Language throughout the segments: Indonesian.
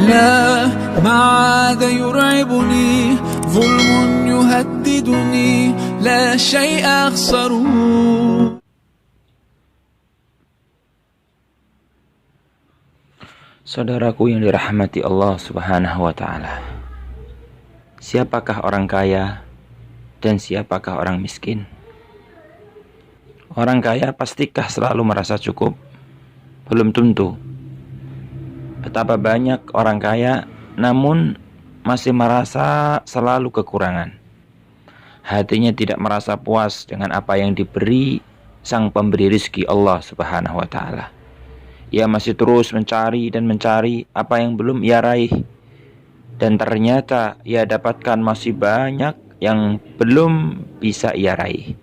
لا ما عاد يرعبني ظلم يهددني لا شيء أخسره. Saudaraku yang dirahmati Allah Subhanahu wa Ta'ala, siapakah orang kaya dan siapakah orang miskin? Orang kaya pastikah selalu merasa cukup? Belum tentu. Betapa banyak orang kaya namun masih merasa selalu kekurangan. Hatinya tidak merasa puas dengan apa yang diberi Sang Pemberi Rizki Allah Subhanahu wa Ta'ala. Ia masih terus mencari dan mencari apa yang belum ia raih. Dan ternyata ia dapatkan masih banyak yang belum bisa ia raih.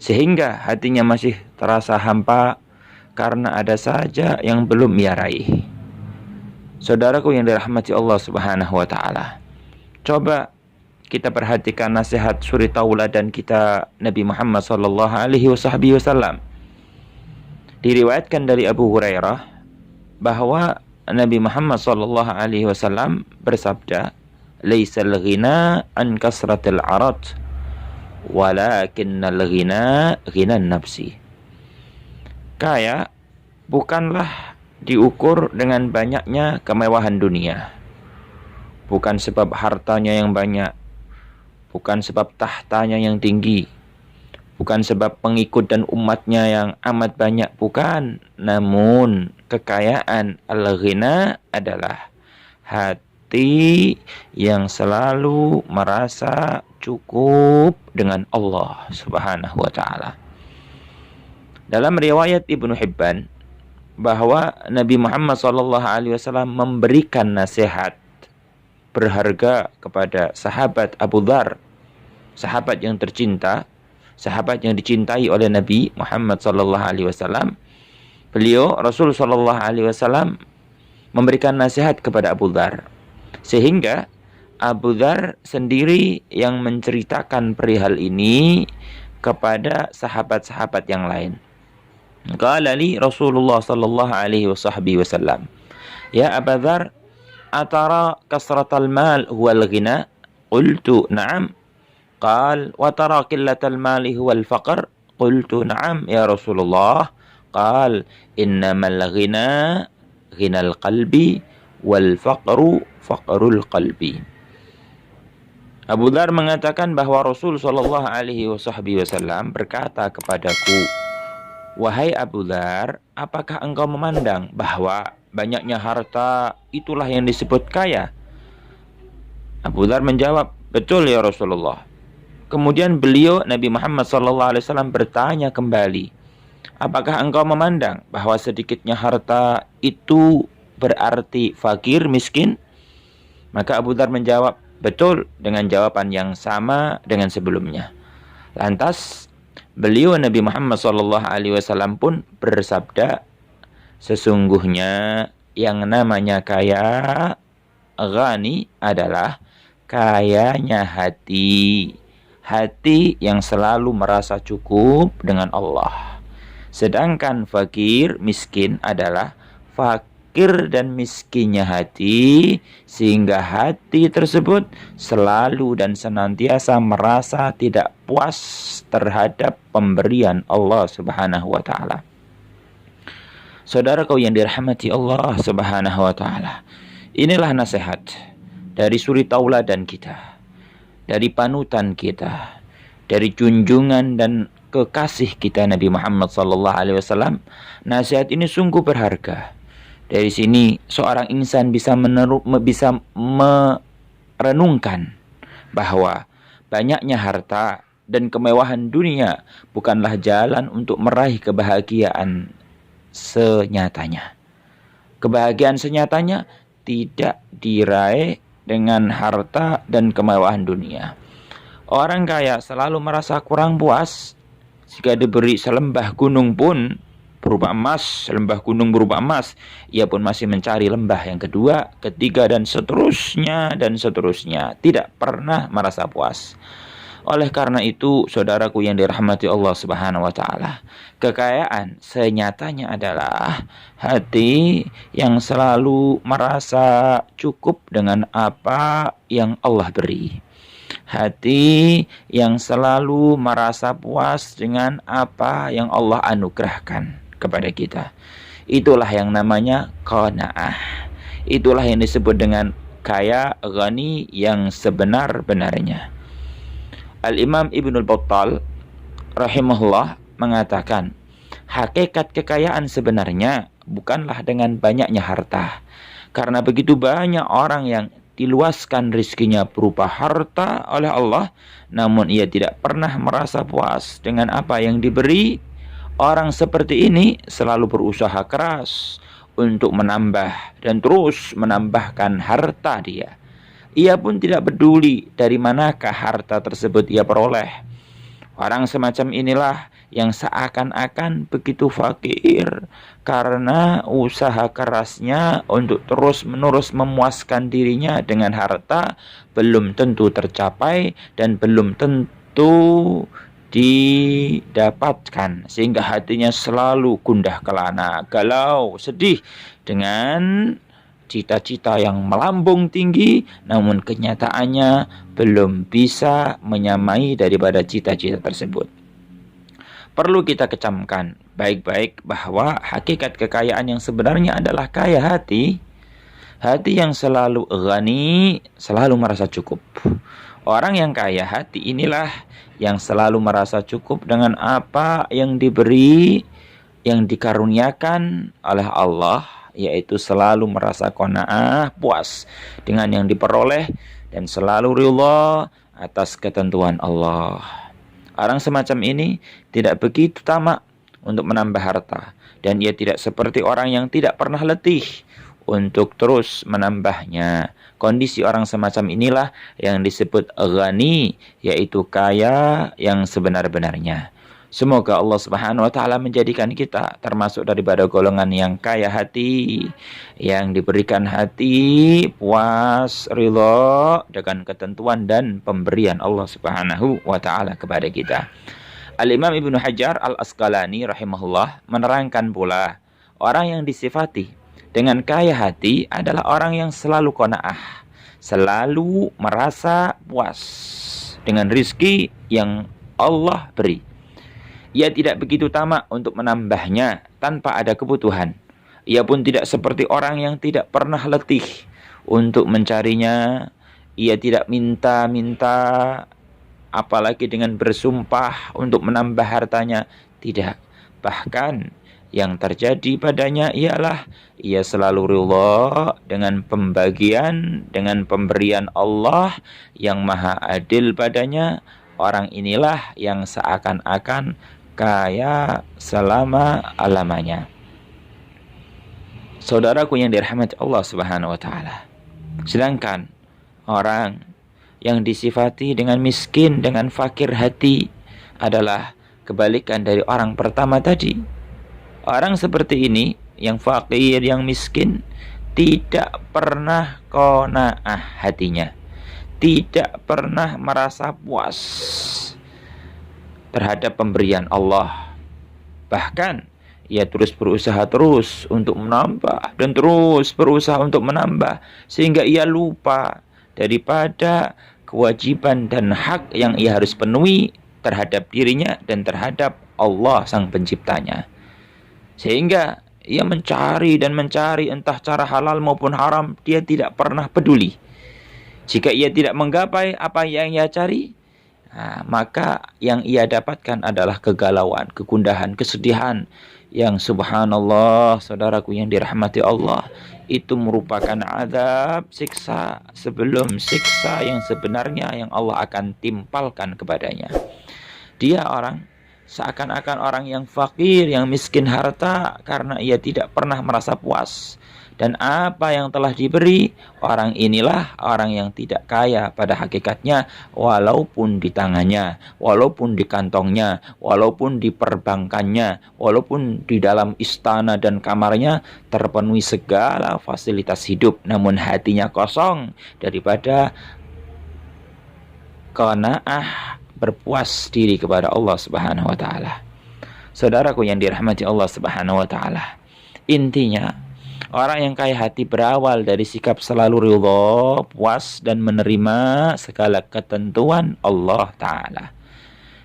Sehingga hatinya masih terasa hampa karena ada saja yang belum ia raih. Saudaraku yang dirahmati Allah Subhanahu wa Ta'ala, coba kita perhatikan nasihat suri tauladan kita Nabi Muhammad sallallahu alaihi wasallam. Diriwayatkan dari Abu Hurairah bahwa Nabi Muhammad sallallahu alaihi wasallam bersabda, "Laisal ghina an kasratil arad, walakinnal ghina ghinan nafsi." Kaya bukanlah diukur dengan banyaknya kemewahan dunia. Bukan sebab hartanya yang banyak, bukan sebab tahtanya yang tinggi, bukan sebab pengikut dan umatnya yang amat banyak, bukan. Namun kekayaan al-ghina adalah hati yang selalu merasa cukup dengan Allah Subhanahu wa Ta'ala. Dalam riwayat Ibnu Hibban bahwa Nabi Muhammad SAW memberikan nasihat berharga kepada sahabat Abu Dzar, sahabat yang tercinta, sahabat yang dicintai oleh Nabi Muhammad SAW. Beliau Rasul SAW memberikan nasihat kepada Abu Dzar, sehingga Abu Dzar sendiri yang menceritakan perihal ini kepada sahabat-sahabat yang lain. Qala li Rasulullah sallallahu alaihi wasallam, "Ya Abu Dzar, atara kasratal mal huwal ghina?" Qultu na'am. Qal wa tara qillatal mali huwal faqr? Qultu na'am ya Rasulullah. Qal innamal ghina ghinal qalbi wal faqru faqrul qalbi. Abu Dzar mengatakan bahwa Rasul sallallahu alaihi wasallam berkata kepadaku, "Wahai Abu Dzar, apakah engkau memandang bahwa banyaknya harta itulah yang disebut kaya?" Abu Dzar menjawab, "Betul ya Rasulullah." Kemudian beliau Nabi Muhammad SAW bertanya kembali, "Apakah engkau memandang bahwa sedikitnya harta itu berarti fakir, miskin?" Maka Abu Dzar menjawab, "Betul," dengan jawaban yang sama dengan sebelumnya. Lantas beliau Nabi Muhammad SAW pun bersabda, "Sesungguhnya yang namanya kaya, ghani, adalah kayanya hati. Hati yang selalu merasa cukup dengan Allah. Sedangkan fakir, miskin adalah fakir dan miskinnya hati, sehingga hati tersebut selalu dan senantiasa merasa tidak puas terhadap pemberian Allah Subhanahu wa Ta'ala." Saudaraku yang dirahmati Allah Subhanahu wa Ta'ala, inilah nasihat dari suri tauladan kita, dari panutan kita, dari junjungan dan kekasih kita Nabi Muhammad SAW. Nasihat ini sungguh berharga. Dari sini seorang insan bisa merenungkan bahwa banyaknya harta dan kemewahan dunia bukanlah jalan untuk meraih kebahagiaan senyatanya. Kebahagiaan senyatanya tidak diraih dengan harta dan kemewahan dunia. Orang kaya selalu merasa kurang puas jika diberi selembah gunung pun berupa emas, lembah gunung berupa emas, ia pun masih mencari lembah yang kedua, ketiga, dan seterusnya, tidak pernah merasa puas. Oleh karena itu, saudaraku yang dirahmati Allah Subhanahu wa taala, kekayaan senyatanya adalah hati yang selalu merasa cukup dengan apa yang Allah beri. Hati yang selalu merasa puas dengan apa yang Allah anugerahkan kepada kita. Itulah yang namanya qanaah. Itulah yang disebut dengan kaya ghani yang sebenar-benarnya. Al-Imam Ibnul Battal rahimahullah mengatakan, hakikat kekayaan sebenarnya bukanlah dengan banyaknya harta. Karena begitu banyak orang yang diluaskan rizkinya berupa harta oleh Allah, namun ia tidak pernah merasa puas dengan apa yang diberi. Orang seperti ini selalu berusaha keras untuk menambah dan terus menambahkan harta dia. Ia pun tidak peduli dari manakah harta tersebut ia peroleh. Orang semacam inilah yang seakan-akan begitu fakir karena usaha kerasnya untuk terus-menerus memuaskan dirinya dengan harta belum tentu tercapai dan belum tentu didapatkan, sehingga hatinya selalu gundah kelana, galau, sedih dengan cita-cita yang melambung tinggi, namun kenyataannya belum bisa menyamai daripada cita-cita tersebut. Perlu kita kecamkan baik-baik bahwa hakikat kekayaan yang sebenarnya adalah kaya hati. Hati yang selalu ghani, selalu merasa cukup. Orang yang kaya hati inilah yang selalu merasa cukup dengan apa yang diberi, yang dikaruniakan oleh Allah, yaitu selalu merasa qanaah, puas dengan yang diperoleh dan selalu ridha atas ketentuan Allah. Orang semacam ini tidak begitu tamak untuk menambah harta, dan ia tidak seperti orang yang tidak pernah letih untuk terus menambahnya. Kondisi orang semacam inilah yang disebut ghani, yaitu kaya yang sebenar-benarnya. Semoga Allah Subhanahu wa taala menjadikan kita termasuk daripada golongan yang kaya hati, yang diberikan hati puas, ridha dengan ketentuan dan pemberian Allah Subhanahu wa taala kepada kita. Al-Imam Ibnu Hajar Al-Asqalani rahimahullah menerangkan pula, orang yang disifati dengan kaya hati adalah orang yang selalu qanaah, selalu merasa puas dengan rizki yang Allah beri. Ia tidak begitu tamak untuk menambahnya tanpa ada kebutuhan. Ia pun tidak seperti orang yang tidak pernah letih untuk mencarinya. Ia tidak minta-minta, apalagi dengan bersumpah untuk menambah hartanya. Tidak. Bahkan yang terjadi padanya ialah ia selalu ridha dengan pembagian, dengan pemberian Allah yang maha adil padanya. Orang inilah yang seakan-akan kaya selama-lamanya. Saudaraku yang dirahmati Allah Subhanahu wa taala. Sedangkan orang yang disifati dengan miskin, dengan fakir hati adalah kebalikan dari orang pertama tadi. Orang seperti ini, yang fakir, yang miskin, tidak pernah qanaah hatinya. Tidak pernah merasa puas terhadap pemberian Allah. Bahkan ia terus berusaha untuk menambah dan terus berusaha untuk menambah, sehingga ia lupa daripada kewajiban dan hak yang ia harus penuhi terhadap dirinya dan terhadap Allah sang penciptanya. Sehingga ia mencari dan mencari, entah cara halal maupun haram, dia tidak pernah peduli. Jika ia tidak menggapai apa yang ia cari, maka yang ia dapatkan adalah kegalauan, kegundahan, kesedihan yang subhanallah, saudaraku yang dirahmati Allah, itu merupakan azab, siksa sebelum siksa yang sebenarnya yang Allah akan timpalkan kepadanya. Dia seakan-akan orang yang fakir, yang miskin harta karena ia tidak pernah merasa puas. Dan apa yang telah diberi, orang inilah orang yang tidak kaya pada hakikatnya, walaupun di tangannya, walaupun di kantongnya, walaupun di perbankannya, walaupun di dalam istana dan kamarnya terpenuhi segala fasilitas hidup, namun hatinya kosong daripada qanaah berpuas diri kepada Allah Subhanahu wa taala. Saudaraku yang dirahmati Allah Subhanahu wa taala, intinya orang yang kaya hati berawal dari sikap selalu ridha, puas dan menerima segala ketentuan Allah taala.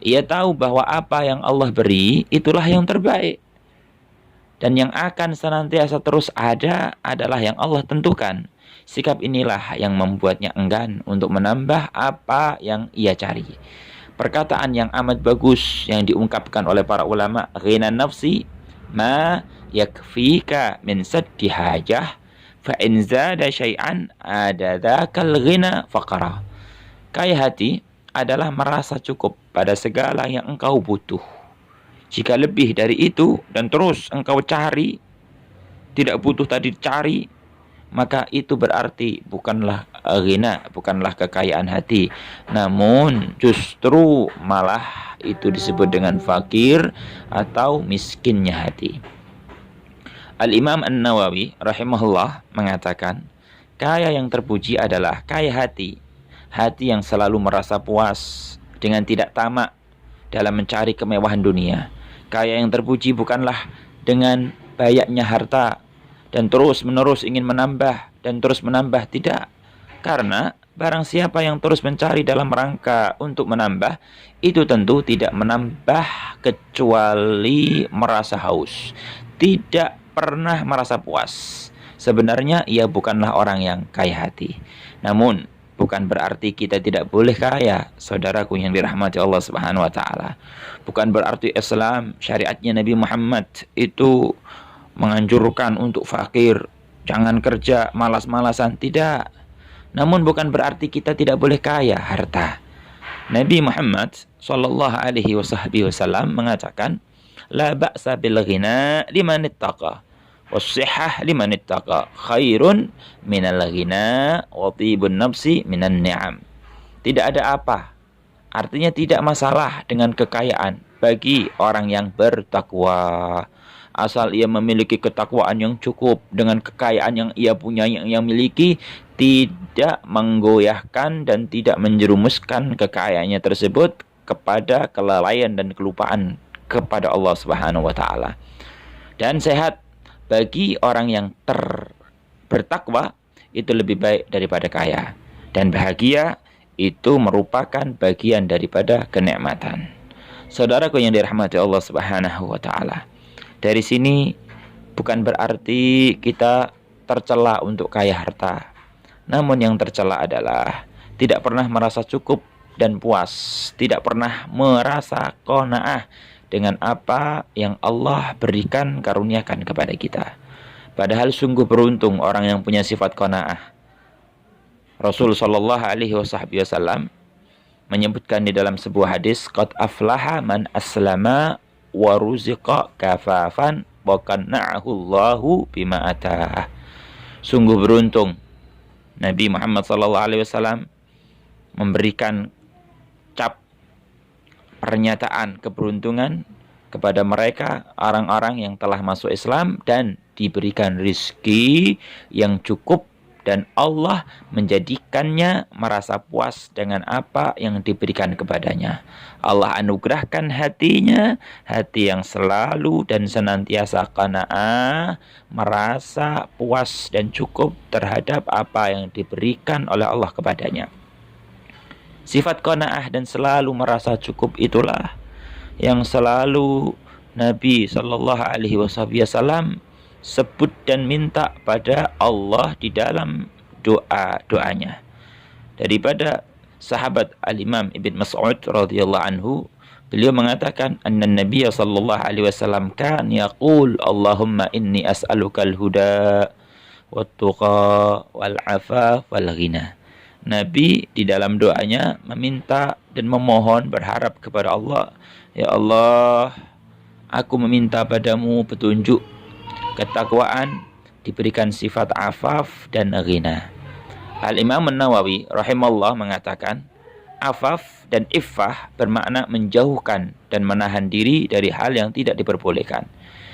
Ia tahu bahwa apa yang Allah beri itulah yang terbaik, dan yang akan senantiasa terus ada adalah yang Allah tentukan. Sikap inilah yang membuatnya enggan untuk menambah apa yang ia cari. Perkataan yang amat bagus yang diungkapkan oleh para ulama, ghina nafsi ma yakfika min saddi hajah fa in zada syai'an ada dzakal ghina faqara. Kaya hati adalah merasa cukup pada segala yang engkau butuh. Jika lebih dari itu dan terus engkau cari, tidak butuh tadi cari, maka itu berarti bukanlah ghina, bukanlah kekayaan hati, namun justru malah itu disebut dengan fakir atau miskinnya hati. Al-Imam An-Nawawi rahimahullah mengatakan, kaya yang terpuji adalah kaya hati, hati yang selalu merasa puas dengan tidak tamak dalam mencari kemewahan dunia. Kaya yang terpuji bukanlah dengan banyaknya harta dan terus-menerus ingin menambah dan terus menambah, tidak. Karena barang siapa yang terus mencari dalam rangka untuk menambah, itu tentu tidak menambah kecuali merasa haus, tidak pernah merasa puas. Sebenarnya ia bukanlah orang yang kaya hati. Namun bukan berarti kita tidak boleh kaya, saudaraku yang dirahmati Allah Subhanahu wa taala. Bukan berarti Islam, syariatnya Nabi Muhammad itu menganjurkan untuk fakir, jangan kerja, malas-malasan, tidak. Namun bukan berarti kita tidak boleh kaya harta. Nabi Muhammad sallallahu alaihi wasallam mengatakan, la ba'sa bil ghina liman ittaqa was-sihhah liman ittaqa khairun minal ghina wa tibun nafsi minan ni'am. Tidak ada apa, artinya tidak masalah dengan kekayaan bagi orang yang bertakwa, asal ia memiliki ketakwaan yang cukup. Dengan kekayaan yang ia punya, yang ia miliki, tidak menggoyahkan dan tidak menjerumuskan kekayaannya tersebut kepada kelalaian dan kelupaan kepada Allah Subhanahu wa taala. Dan sehat bagi orang yang bertakwa itu lebih baik daripada kaya, dan bahagia itu merupakan bagian daripada kenikmatan. Saudaraku yang dirahmati Allah Subhanahu wa taala, dari sini bukan berarti kita tercela untuk kaya harta. Namun yang tercela adalah tidak pernah merasa cukup dan puas, tidak pernah merasa qanaah dengan apa yang Allah berikan, karuniakan kepada kita. Padahal sungguh beruntung orang yang punya sifat qanaah. Rasul sallallahu alaihi wasallam menyebutkan di dalam sebuah hadis, qad aflaha man aslama wa ruziqa kafafan wa qanna'ahu Allahu bima atah. Sungguh beruntung Nabi Muhammad sallallahu alaihi wasallam memberikan cap pernyataan keberuntungan kepada mereka orang-orang yang telah masuk Islam dan diberikan rizki yang cukup, dan Allah menjadikannya merasa puas dengan apa yang diberikan kepadanya. Allah anugerahkan hatinya, hati yang selalu dan senantiasa qanaah, merasa puas dan cukup terhadap apa yang diberikan oleh Allah kepadanya. Sifat qanaah dan selalu merasa cukup itulah yang selalu Nabi sallallahu alaihi wasallam sebut dan minta pada Allah di dalam doa-doanya. Daripada sahabat Al-Imam Ibn Mas'ud radhiyallahu anhu, beliau mengatakan, anna Nabiy sallallahu alaihi wasallam kan yaqul, Allahumma inni as'alukal huda wat-tuqa wal-'afaf wal-ghina. Nabi di dalam doanya meminta dan memohon, berharap kepada Allah, ya Allah, aku meminta padamu petunjuk, ketakwaan, diberikan sifat afaf dan ghina. Al-Imam An-Nawawi rahimahullah mengatakan, afaf dan iffah bermakna menjauhkan dan menahan diri dari hal yang tidak diperbolehkan.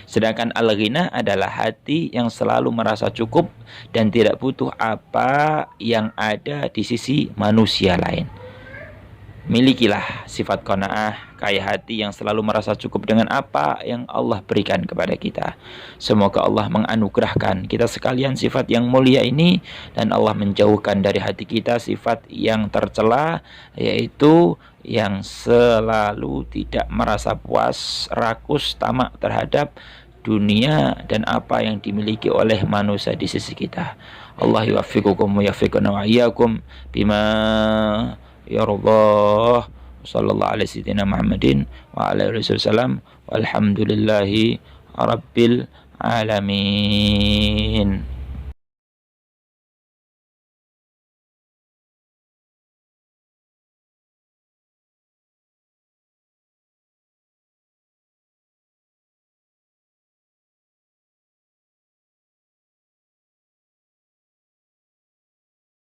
Sedangkan al-ghina adalah hati yang selalu merasa cukup dan tidak butuh apa yang ada di sisi manusia lain. Milikilah sifat qanaah, kaya hati yang selalu merasa cukup dengan apa yang Allah berikan kepada kita. Semoga Allah menganugerahkan kita sekalian sifat yang mulia ini, dan Allah menjauhkan dari hati kita sifat yang tercela, yaitu yang selalu tidak merasa puas, rakus, tamak terhadap dunia dan apa yang dimiliki oleh manusia di sisi kita. Allah yuwaffiqukum wa yuwaffiquna wa iyyakum bima ya Allah. Sallallahu alaihi sayyidina Muhammadin wa ala alihi wasallam walhamdulillahi rabbil alamin.